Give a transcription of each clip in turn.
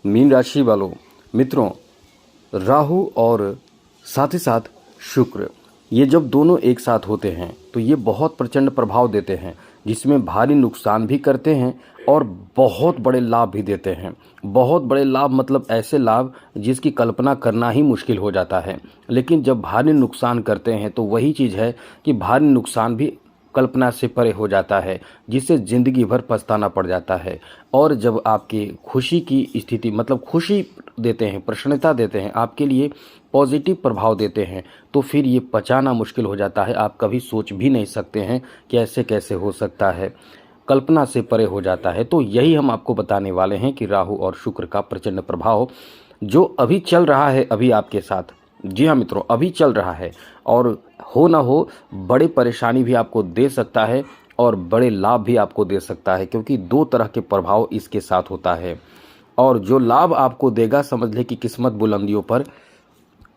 Mean राशि वालों मित्रों, राहु और साथ ही साथ शुक्र, ये जब दोनों एक साथ होते हैं तो ये बहुत प्रचंड प्रभाव देते हैं, जिसमें भारी नुकसान भी करते हैं और बहुत बड़े लाभ भी देते हैं। बहुत बड़े लाभ मतलब ऐसे लाभ जिसकी कल्पना करना ही मुश्किल हो जाता है। लेकिन जब भारी नुकसान करते हैं तो वही चीज़ है कि भारी नुकसान भी कल्पना से परे हो जाता है, जिससे ज़िंदगी भर पछताना पड़ जाता है। और जब आपकी खुशी की स्थिति मतलब खुशी देते हैं, प्रसन्नता देते हैं, आपके लिए पॉजिटिव प्रभाव देते हैं, तो फिर ये पचाना मुश्किल हो जाता है। आप कभी सोच भी नहीं सकते हैं कि ऐसे कैसे हो सकता है, कल्पना से परे हो जाता है। तो यही हम आपको बताने वाले हैं कि राहु और शुक्र का प्रचंड प्रभाव जो अभी चल रहा है अभी आपके साथ, जी हाँ मित्रों, अभी चल रहा है और हो ना हो बड़ी परेशानी भी आपको दे सकता है और बड़े लाभ भी आपको दे सकता है, क्योंकि दो तरह के प्रभाव इसके साथ होता है। और जो लाभ आपको देगा, समझ ले कि किस्मत बुलंदियों पर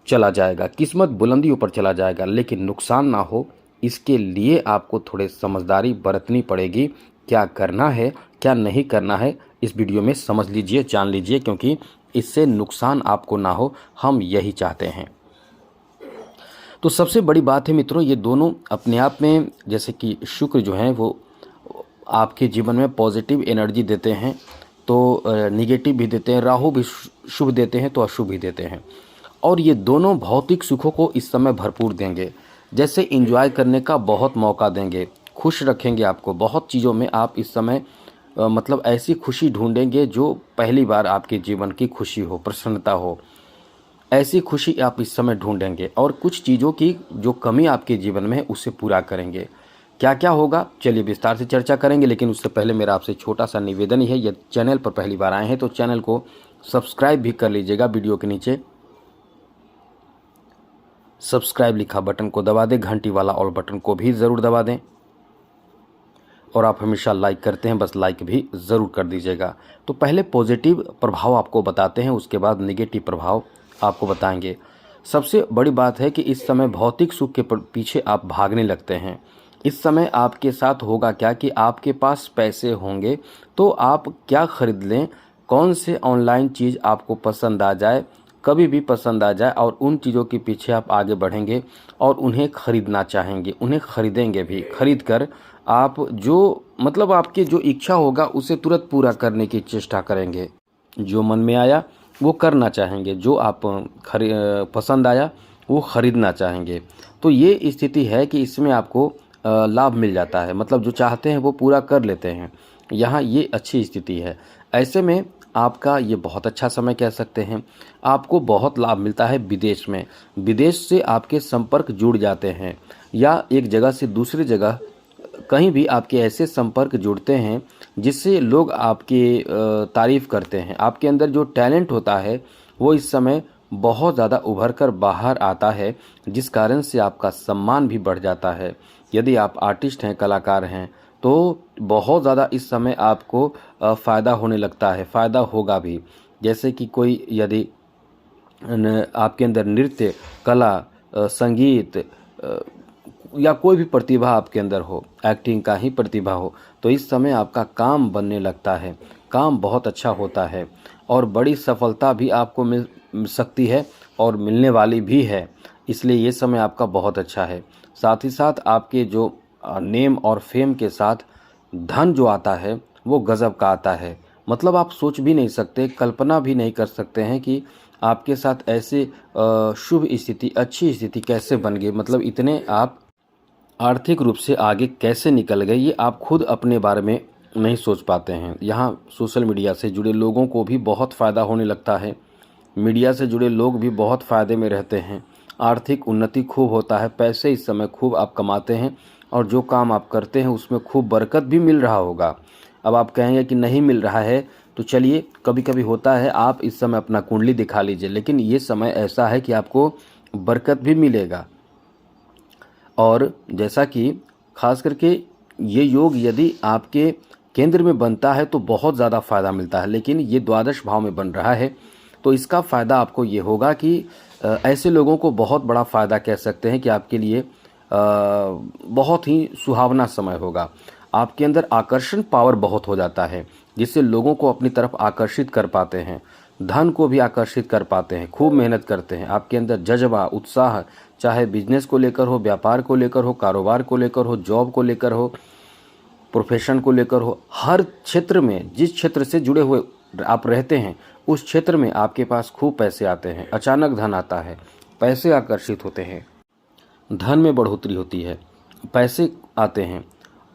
चला जाएगा, किस्मत बुलंदियों पर चला जाएगा, लेकिन नुकसान ना हो इसके लिए आपको थोड़े समझदारी बरतनी पड़ेगी। क्या करना है क्या नहीं करना है इस वीडियो में समझ लीजिए, जान लीजिए, क्योंकि इससे नुकसान आपको ना हो, हम यही चाहते हैं। तो सबसे बड़ी बात है मित्रों, ये दोनों अपने आप में, जैसे कि शुक्र जो हैं वो आपके जीवन में पॉजिटिव एनर्जी देते हैं तो निगेटिव भी देते हैं, राहु भी शुभ देते हैं तो अशुभ भी देते हैं। और ये दोनों भौतिक सुखों को इस समय भरपूर देंगे, जैसे एंजॉय करने का बहुत मौका देंगे, खुश रखेंगे आपको। बहुत चीज़ों में आप इस समय मतलब ऐसी खुशी ढूंढेंगे जो पहली बार आपके जीवन की खुशी हो, प्रसन्नता हो, ऐसी खुशी आप इस समय ढूंढेंगे। और कुछ चीज़ों की जो कमी आपके जीवन में है उसे पूरा करेंगे। क्या क्या होगा चलिए विस्तार से चर्चा करेंगे, लेकिन उससे पहले मेरा आपसे छोटा सा निवेदन ही है, यदि चैनल पर पहली बार आए हैं तो चैनल को सब्सक्राइब भी कर लीजिएगा। वीडियो के नीचे सब्सक्राइब लिखा बटन को दबा दें, घंटी वाला ऑल बटन को भी ज़रूर दबा दें। और आप हमेशा लाइक करते हैं, बस लाइक भी ज़रूर कर दीजिएगा। तो पहले पॉजिटिव प्रभाव आपको बताते हैं, उसके बाद नेगेटिव प्रभाव आपको बताएंगे। सबसे बड़ी बात है कि इस समय भौतिक सुख के पीछे आप भागने लगते हैं। इस समय आपके साथ होगा क्या कि आपके पास पैसे होंगे तो आप क्या खरीद लें, कौन से ऑनलाइन चीज़ आपको पसंद आ जाए, कभी भी पसंद आ जाए, और उन चीज़ों के पीछे आप आगे बढ़ेंगे और उन्हें खरीदना चाहेंगे, उन्हें खरीदेंगे भी। खरीद कर आप जो मतलब आपकी जो इच्छा होगा उसे तुरंत पूरा करने की चेष्टा करेंगे। जो मन में आया वो करना चाहेंगे, जो आप पसंद आया वो ख़रीदना चाहेंगे। तो ये स्थिति है कि इसमें आपको लाभ मिल जाता है, मतलब जो चाहते हैं वो पूरा कर लेते हैं। यहाँ ये अच्छी स्थिति है। ऐसे में आपका ये बहुत अच्छा समय कह सकते हैं। आपको बहुत लाभ मिलता है विदेश में। विदेश से आपके संपर्क जुड़ जाते हैं, या एक जगह से दूसरी जगह कहीं भी आपके ऐसे संपर्क जुड़ते हैं जिससे लोग आपकी तारीफ़ करते हैं। आपके अंदर जो टैलेंट होता है वो इस समय बहुत ज़्यादा उभर कर बाहर आता है, जिस कारण से आपका सम्मान भी बढ़ जाता है। यदि आप आर्टिस्ट हैं, कलाकार हैं, तो बहुत ज़्यादा इस समय आपको फ़ायदा होने लगता है, फ़ायदा होगा भी। जैसे कि कोई यदि आपके अंदर नृत्य, कला, संगीत या कोई भी प्रतिभा आपके अंदर हो, एक्टिंग का ही प्रतिभा हो, तो इस समय आपका काम बनने लगता है, काम बहुत अच्छा होता है और बड़ी सफलता भी आपको मिल सकती है और मिलने वाली भी है। इसलिए ये समय आपका बहुत अच्छा है। साथ ही साथ आपके जो नेम और फेम के साथ धन जो आता है वो गजब का आता है। मतलब आप सोच भी नहीं सकते, कल्पना भी नहीं कर सकते हैं कि आपके साथ ऐसे शुभ स्थिति, अच्छी स्थिति कैसे बन गई, मतलब इतने आप आर्थिक रूप से आगे कैसे निकल गए, ये आप खुद अपने बारे में नहीं सोच पाते हैं। यहाँ सोशल मीडिया से जुड़े लोगों को भी बहुत फ़ायदा होने लगता है। मीडिया से जुड़े लोग भी बहुत फ़ायदे में रहते हैं। आर्थिक उन्नति खूब होता है, पैसे इस समय खूब आप कमाते हैं और जो काम आप करते हैं उसमें खूब बरकत भी मिल रहा होगा। अब आप कहेंगे कि नहीं मिल रहा है, तो चलिए कभी कभी होता है, आप इस समय अपना कुंडली दिखा लीजिए, लेकिन ये समय ऐसा है कि आपको बरकत भी मिलेगा। और जैसा कि खास करके ये योग यदि आपके केंद्र में बनता है तो बहुत ज़्यादा फ़ायदा मिलता है, लेकिन ये द्वादश भाव में बन रहा है तो इसका फ़ायदा आपको ये होगा कि ऐसे लोगों को बहुत बड़ा फ़ायदा कह सकते हैं कि आपके लिए बहुत ही सुहावना समय होगा। आपके अंदर आकर्षण पावर बहुत हो जाता है, जिससे लोगों को अपनी तरफ आकर्षित कर पाते हैं। धन को भी आकर्षित कर पाते हैं, खूब मेहनत करते हैं। आपके अंदर जज्बा, उत्साह, चाहे बिजनेस को लेकर हो, व्यापार को लेकर हो, कारोबार को लेकर हो, जॉब को लेकर हो, प्रोफेशन को लेकर हो, हर क्षेत्र में जिस क्षेत्र से जुड़े हुए आप रहते हैं उस क्षेत्र में आपके पास खूब पैसे आते हैं, अचानक धन आता है, पैसे आकर्षित होते हैं, धन में बढ़ोतरी होती है, पैसे आते हैं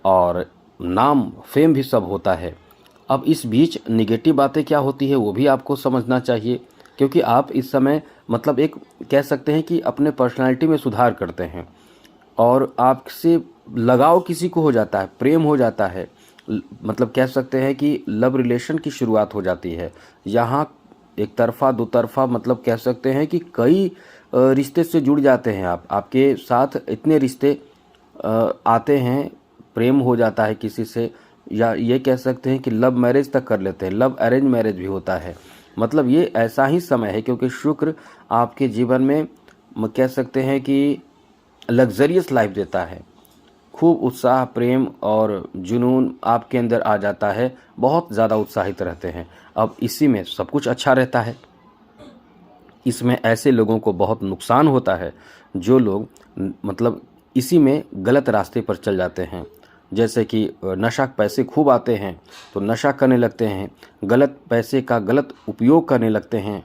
और नाम फेम भी सब होता है। अब इस बीच निगेटिव बातें क्या होती है वो भी आपको समझना चाहिए, क्योंकि आप इस समय मतलब एक कह सकते हैं कि अपने पर्सनालिटी में सुधार करते हैं और आपसे लगाव किसी को हो जाता है, प्रेम हो जाता है, मतलब कह सकते हैं कि लव रिलेशन की शुरुआत हो जाती है। यहाँ एक तरफा दो तरफा मतलब कह सकते हैं कि कई रिश्ते से जुड़ जाते हैं आप, आपके साथ इतने रिश्ते आते हैं, प्रेम हो जाता है किसी से, या ये कह सकते हैं कि लव मैरिज तक कर लेते हैं, लव अरेंज मैरिज भी होता है। मतलब ये ऐसा ही समय है क्योंकि शुक्र आपके जीवन में कह सकते हैं कि लग्जरियस लाइफ देता है, खूब उत्साह, प्रेम और जुनून आपके अंदर आ जाता है, बहुत ज़्यादा उत्साहित रहते हैं। अब इसी में सब कुछ अच्छा रहता है। इसमें ऐसे लोगों को बहुत नुकसान होता है जो लोग मतलब इसी में गलत रास्ते पर चल जाते हैं, जैसे कि नशा, पैसे खूब आते हैं तो नशा करने लगते हैं, गलत पैसे का गलत उपयोग करने लगते हैं,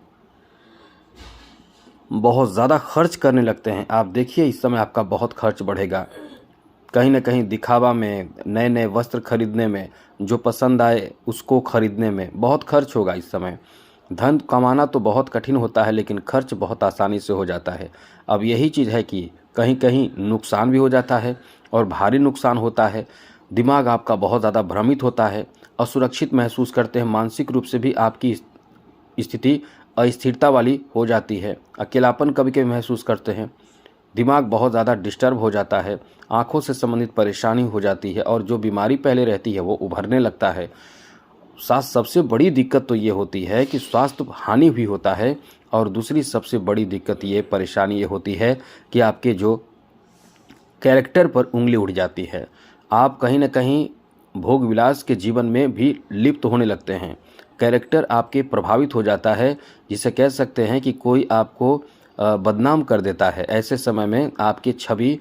बहुत ज़्यादा खर्च करने लगते हैं। आप देखिए इस समय आपका बहुत खर्च बढ़ेगा, कहीं ना कहीं दिखावा में, नए नए वस्त्र खरीदने में, जो पसंद आए उसको खरीदने में बहुत खर्च होगा इस समय। धन कमाना तो बहुत कठिन होता है लेकिन खर्च बहुत आसानी से हो जाता है। अब यही चीज़ है कि कहीं कहीं नुकसान भी हो जाता है और भारी नुकसान होता है। दिमाग आपका बहुत ज़्यादा भ्रमित होता है, असुरक्षित महसूस करते हैं, मानसिक रूप से भी आपकी स्थिति अस्थिरता वाली हो जाती है, अकेलापन कभी कभी महसूस करते हैं, दिमाग बहुत ज़्यादा डिस्टर्ब हो जाता है, आँखों से संबंधित परेशानी हो जाती है और जो बीमारी पहले रहती है वो उभरने लगता है। साथ सबसे बड़ी दिक्कत तो ये होती है कि स्वास्थ्य हानि भी होता है और दूसरी सबसे बड़ी दिक्कत ये परेशानी ये होती है कि आपके जो कैरेक्टर पर उंगली उठ जाती है। आप कहीं ना कहीं भोग विलास के जीवन में भी लिप्त होने लगते हैं, कैरेक्टर आपके प्रभावित हो जाता है, जिसे कह सकते हैं कि कोई आपको बदनाम कर देता है। ऐसे समय में आपकी छवि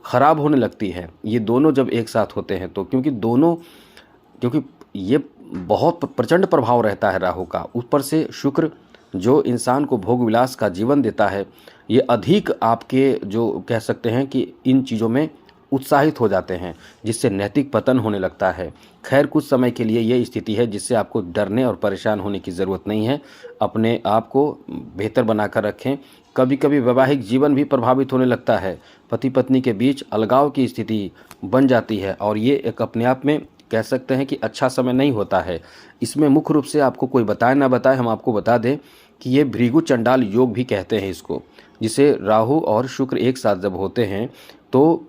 खराब होने लगती है। ये दोनों जब एक साथ होते हैं तो क्योंकि ये बहुत प्रचंड प्रभाव रहता है राहु का, ऊपर से शुक्र जो इंसान को भोग विलास का जीवन देता है, ये अधिक आपके जो कह सकते हैं कि इन चीज़ों में उत्साहित हो जाते हैं, जिससे नैतिक पतन होने लगता है। खैर कुछ समय के लिए ये स्थिति है जिससे आपको डरने और परेशान होने की ज़रूरत नहीं है। अपने आप को बेहतर बनाकर रखें। कभी कभी वैवाहिक जीवन भी प्रभावित होने लगता है, पति पत्नी के बीच अलगाव की स्थिति बन जाती है और ये एक अपने आप में कह सकते हैं कि अच्छा समय नहीं होता है। इसमें मुख्य रूप से आपको कोई बताए ना बताए, हम आपको बता दें कि ये भृगु चंडाल योग भी कहते हैं इसको, जिसे राहु और शुक्र एक साथ जब होते हैं तो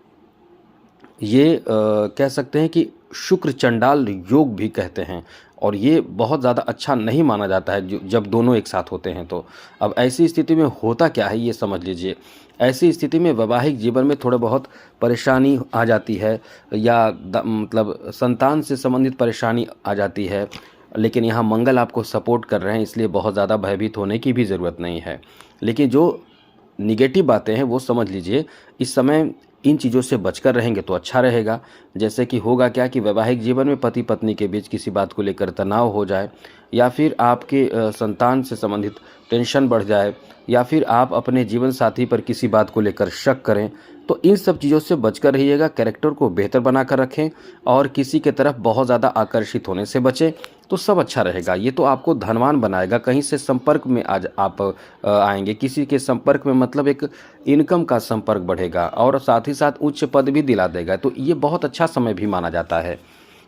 ये कह सकते हैं कि शुक्र चंडाल योग भी कहते हैं और ये बहुत ज़्यादा अच्छा नहीं माना जाता है जब दोनों एक साथ होते हैं तो। अब ऐसी स्थिति में होता क्या है ये समझ लीजिए। ऐसी स्थिति में वैवाहिक जीवन में थोड़ा बहुत परेशानी आ जाती है या मतलब संतान से संबंधित परेशानी आ जाती है, लेकिन यहाँ मंगल आपको सपोर्ट कर रहे हैं इसलिए बहुत ज़्यादा भयभीत होने की भी ज़रूरत नहीं है। लेकिन जो निगेटिव बातें हैं वो समझ लीजिए, इस समय इन चीज़ों से बचकर रहेंगे तो अच्छा रहेगा। जैसे कि होगा क्या कि वैवाहिक जीवन में पति पत्नी के बीच किसी बात को लेकर तनाव हो जाए, या फिर आपके संतान से संबंधित टेंशन बढ़ जाए, या फिर आप अपने जीवन साथी पर किसी बात को लेकर शक करें, तो इन सब चीज़ों से बचकर रहिएगा। कैरेक्टर को बेहतर बनाकर रखें और किसी के तरफ बहुत ज़्यादा आकर्षित होने से बचें तो सब अच्छा रहेगा। ये तो आपको धनवान बनाएगा। कहीं से संपर्क में आज आप आएंगे, किसी के संपर्क में मतलब एक इनकम का संपर्क बढ़ेगा और साथ ही साथ उच्च पद भी दिला देगा, तो ये बहुत अच्छा समय भी माना जाता है।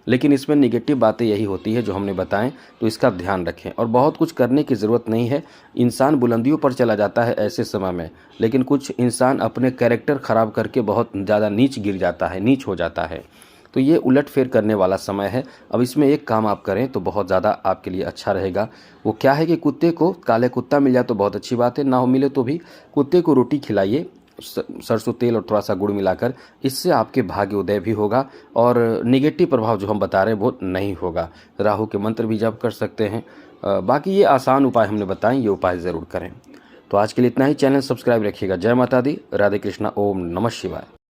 लेकिन इसमें निगेटिव बातें यही होती है जो हमने बताएं, तो इसका ध्यान रखें। और बहुत कुछ करने की ज़रूरत नहीं है, इंसान बुलंदियों पर चला जाता है ऐसे समय में, लेकिन कुछ इंसान अपने कैरेक्टर ख़राब करके बहुत ज़्यादा नीच गिर जाता है, नीच हो जाता है। तो ये उलटफेर करने वाला समय है। अब इसमें एक काम आप करें तो बहुत ज़्यादा आपके लिए अच्छा रहेगा। वो क्या है कि कुत्ते को काले कुत्ता मिल जाए तो बहुत अच्छी बात है, ना हो मिले तो भी कुत्ते को रोटी खिलाइए सरसों तेल और थोड़ा सा गुड़ मिलाकर। इससे आपके भाग्य उदय भी होगा और निगेटिव प्रभाव जो हम बता रहे हैं वो नहीं होगा। राहु के मंत्र भी जप कर सकते हैं, बाकी ये आसान उपाय हमने बताएं, ये उपाय ज़रूर करें। तो आज के लिए इतना ही। चैनल सब्सक्राइब रखिएगा। जय माता दी, राधे कृष्णा, ओम नमः शिवाय।